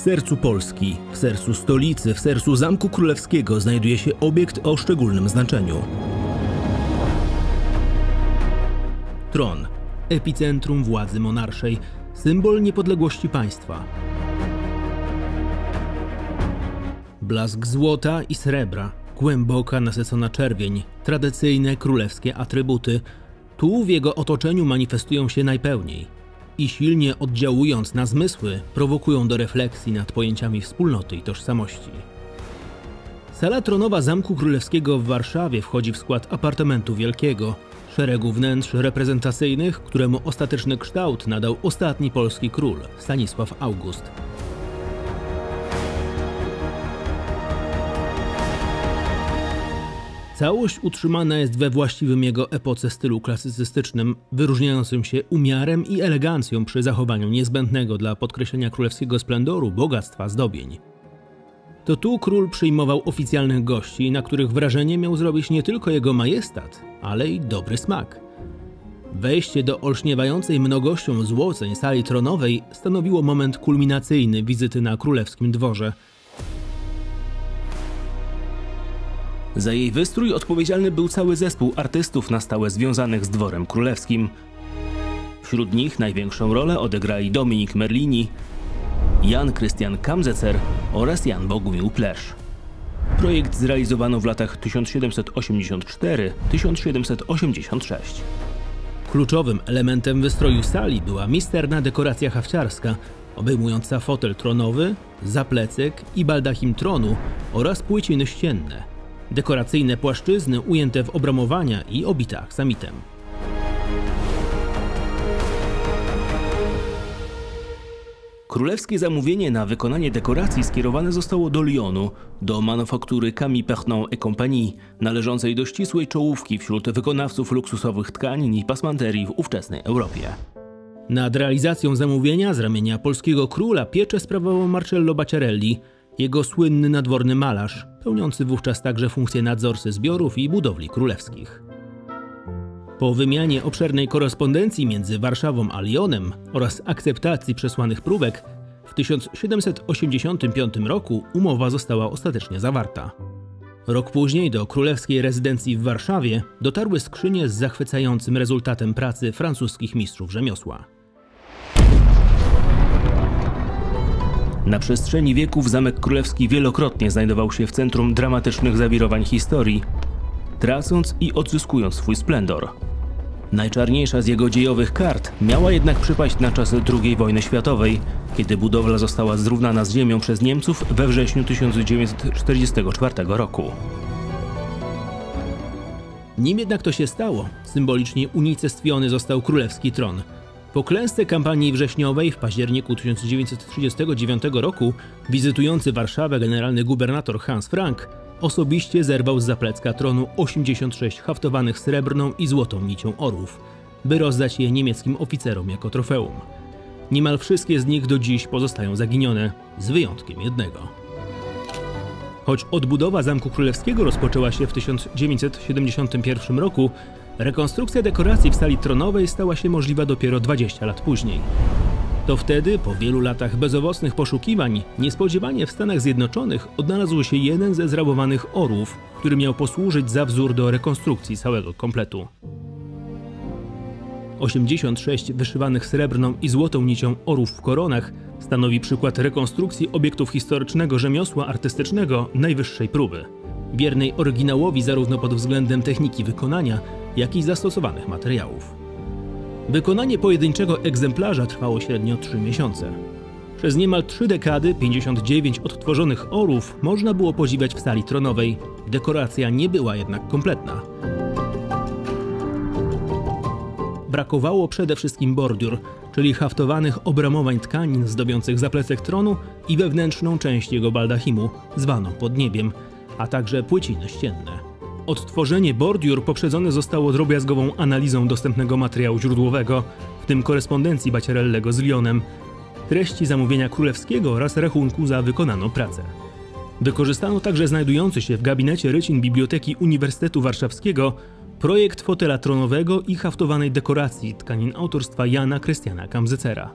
sercu Polski, w sercu stolicy, w sercu Zamku Królewskiego znajduje się obiekt o szczególnym znaczeniu. Tron, epicentrum władzy monarszej, symbol niepodległości państwa. Blask złota i srebra, głęboka nasycona czerwień, tradycyjne królewskie atrybuty. Tu w jego otoczeniu manifestują się najpełniej i silnie oddziałując na zmysły, prowokują do refleksji nad pojęciami wspólnoty i tożsamości. Sala tronowa Zamku Królewskiego w Warszawie wchodzi w skład apartamentu wielkiego, szeregu wnętrz reprezentacyjnych, któremu ostateczny kształt nadał ostatni polski król, Stanisław August. Całość utrzymana jest we właściwym jego epoce stylu klasycystycznym, wyróżniającym się umiarem i elegancją przy zachowaniu niezbędnego dla podkreślenia królewskiego splendoru bogactwa zdobień. To tu król przyjmował oficjalnych gości, na których wrażenie miał zrobić nie tylko jego majestat, ale i dobry smak. Wejście do olśniewającej mnogością złoceń sali tronowej stanowiło moment kulminacyjny wizyty na królewskim dworze. Za jej wystrój odpowiedzialny był cały zespół artystów na stałe związanych z dworem królewskim. Wśród nich największą rolę odegrali Dominik Merlini, Jan Christian Kamzecer oraz Jan Bogumił Plesz. Projekt zrealizowano w latach 1784–1786. Kluczowym elementem wystroju sali była misterna dekoracja hafciarska, obejmująca fotel tronowy, zaplecek i baldachim tronu oraz płyciny ścienne. Dekoracyjne płaszczyzny ujęte w obramowania i obite aksamitem. Królewskie zamówienie na wykonanie dekoracji skierowane zostało do Lyonu, do manufaktury Camille Pernon et Compagnie, należącej do ścisłej czołówki wśród wykonawców luksusowych tkanin i pasmanterii w ówczesnej Europie. Nad realizacją zamówienia z ramienia polskiego króla pieczę sprawował Marcello Bacciarelli, jego słynny nadworny malarz, pełniący wówczas także funkcję nadzorcy zbiorów i budowli królewskich. Po wymianie obszernej korespondencji między Warszawą a Lyonem oraz akceptacji przesłanych próbek, w 1785 roku umowa została ostatecznie zawarta. Rok później do królewskiej rezydencji w Warszawie dotarły skrzynie z zachwycającym rezultatem pracy francuskich mistrzów rzemiosła. Na przestrzeni wieków Zamek Królewski wielokrotnie znajdował się w centrum dramatycznych zawirowań historii, tracąc i odzyskując swój splendor. Najczarniejsza z jego dziejowych kart miała jednak przypaść na czasy II wojny światowej, kiedy budowla została zrównana z ziemią przez Niemców we wrześniu 1944 roku. Nim jednak to się stało, symbolicznie unicestwiony został królewski tron. Po klęsce kampanii wrześniowej w październiku 1939 roku wizytujący Warszawę generalny gubernator Hans Frank osobiście zerwał z zaplecka tronu 86 haftowanych srebrną i złotą nicią orłów, by rozdać je niemieckim oficerom jako trofeum. Niemal wszystkie z nich do dziś pozostają zaginione, z wyjątkiem jednego. Choć odbudowa Zamku Królewskiego rozpoczęła się w 1971 roku, rekonstrukcja dekoracji w sali tronowej stała się możliwa dopiero 20 lat później. To wtedy, po wielu latach bezowocnych poszukiwań, niespodziewanie w Stanach Zjednoczonych odnalazł się jeden ze zrabowanych orłów, który miał posłużyć za wzór do rekonstrukcji całego kompletu. 86 wyszywanych srebrną i złotą nicią orłów w koronach stanowi przykład rekonstrukcji obiektów historycznego rzemiosła artystycznego najwyższej próby, wiernej oryginałowi zarówno pod względem techniki wykonania, jak i zastosowanych materiałów. Wykonanie pojedynczego egzemplarza trwało średnio 3 miesiące. Przez niemal 3 dekady 59 odtworzonych orłów można było podziwiać w sali tronowej. Dekoracja nie była jednak kompletna. Brakowało przede wszystkim bordiur, czyli haftowanych obramowań tkanin zdobiących zaplecek tronu i wewnętrzną część jego baldachimu, zwaną podniebiem, a także płyciny ścienne. Odtworzenie bordiur poprzedzone zostało drobiazgową analizą dostępnego materiału źródłowego, w tym korespondencji Bacciarellego z Lyonem, treści zamówienia królewskiego oraz rachunku za wykonaną pracę. Wykorzystano także znajdujący się w gabinecie rycin Biblioteki Uniwersytetu Warszawskiego projekt fotela tronowego i haftowanej dekoracji tkanin autorstwa Jana Christiana Kamzecera.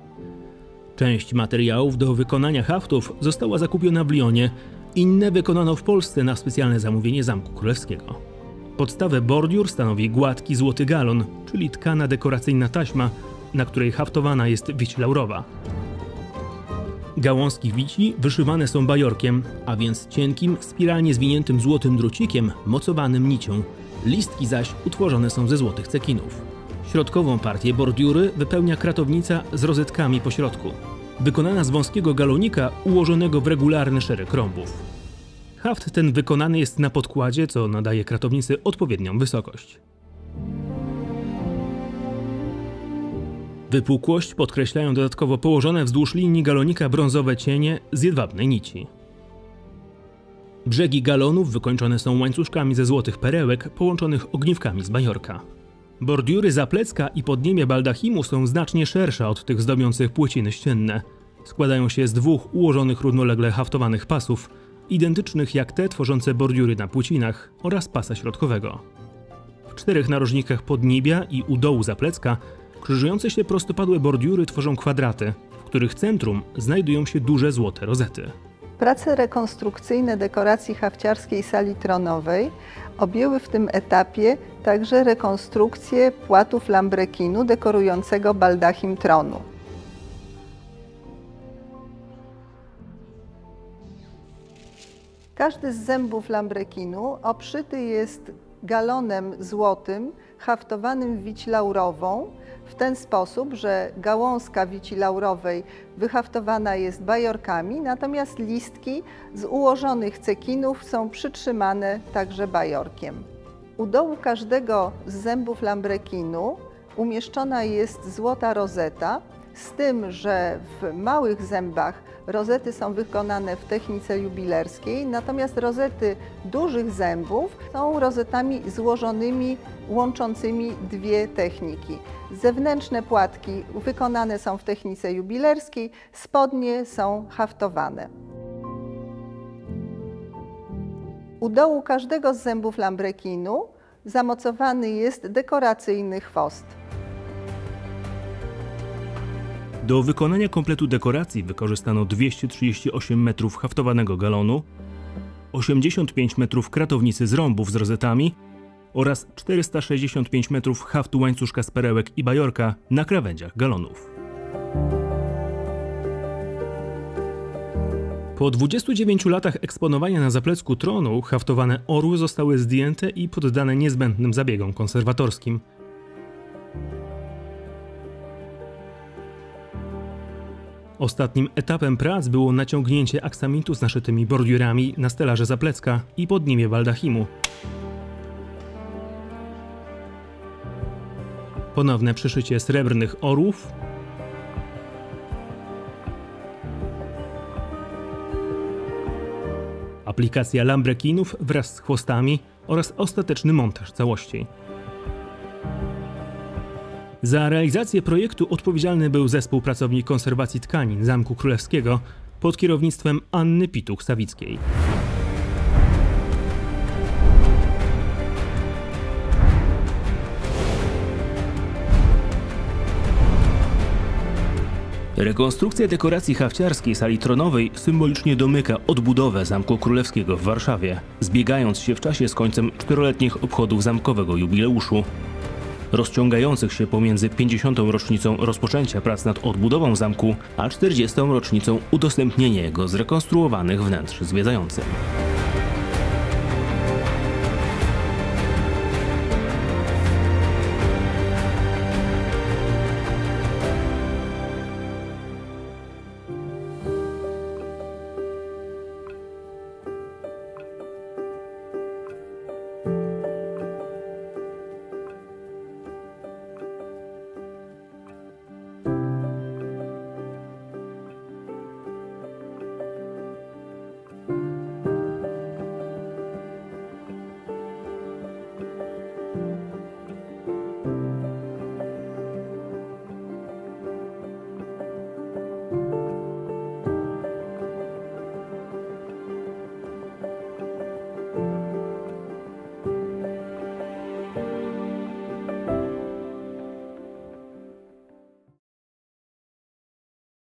Część materiałów do wykonania haftów została zakupiona w Lyonie, inne wykonano w Polsce na specjalne zamówienie Zamku Królewskiego. Podstawę bordiur stanowi gładki złoty galon, czyli tkana dekoracyjna taśma, na której haftowana jest wić laurowa. Gałązki wici wyszywane są bajorkiem, a więc cienkim, spiralnie zwiniętym złotym drucikiem mocowanym nicią. Listki zaś utworzone są ze złotych cekinów. Środkową partię bordiury wypełnia kratownica z rozetkami po środku, wykonana z wąskiego galonika ułożonego w regularny szereg rąbów. Haft ten wykonany jest na podkładzie, co nadaje kratownicy odpowiednią wysokość. Wypukłość podkreślają dodatkowo położone wzdłuż linii galonika brązowe cienie z jedwabnej nici. Brzegi galonów wykończone są łańcuszkami ze złotych perełek połączonych ogniwkami z bajorka. Bordiury zaplecka i podniebie baldachimu są znacznie szersze od tych zdobiących płyciny ścienne. Składają się z dwóch ułożonych równolegle haftowanych pasów, identycznych jak te tworzące bordiury na płycinach oraz pasa środkowego. W 4 narożnikach podniebia i u dołu zaplecka krzyżujące się prostopadłe bordiury tworzą kwadraty, w których centrum znajdują się duże złote rozety. Prace rekonstrukcyjne dekoracji hafciarskiej sali tronowej objęły w tym etapie także rekonstrukcję płatów lambrekinu dekorującego baldachim tronu. Każdy z zębów lambrekinu obszyty jest galonem złotym haftowanym w wić laurową w ten sposób, że gałązka wici laurowej wyhaftowana jest bajorkami, natomiast listki z ułożonych cekinów są przytrzymane także bajorkiem. U dołu każdego z zębów lambrekinu umieszczona jest złota rozeta, z tym, że w małych zębach rozety są wykonane w technice jubilerskiej, natomiast rozety dużych zębów są rozetami złożonymi, łączącymi dwie techniki. Zewnętrzne płatki wykonane są w technice jubilerskiej, spodnie są haftowane. U dołu każdego z zębów lambrekinu zamocowany jest dekoracyjny chwost. Do wykonania kompletu dekoracji wykorzystano 238 metrów haftowanego galonu, 85 metrów kratownicy z rąbów z rozetami oraz 465 metrów haftu łańcuszka z perełek i bajorka na krawędziach galonów. Po 29 latach eksponowania na zaplecku tronu haftowane orły zostały zdjęte i poddane niezbędnym zabiegom konserwatorskim. Ostatnim etapem prac było naciągnięcie aksamitu z naszytymi bordiurami na stelaże zaplecka i podniebie baldachimu. Ponowne przyszycie srebrnych orłów, aplikacja lambrekinów wraz z chwostami oraz ostateczny montaż całości. Za realizację projektu odpowiedzialny był zespół pracowni konserwacji tkanin Zamku Królewskiego pod kierownictwem Anny Pituch-Sawickiej. Rekonstrukcja dekoracji hafciarskiej sali tronowej symbolicznie domyka odbudowę Zamku Królewskiego w Warszawie, zbiegając się w czasie z końcem 4-letnich obchodów zamkowego jubileuszu, rozciągających się pomiędzy 50. rocznicą rozpoczęcia prac nad odbudową zamku, a 40. rocznicą udostępnienia jego zrekonstruowanych wnętrz zwiedzającym.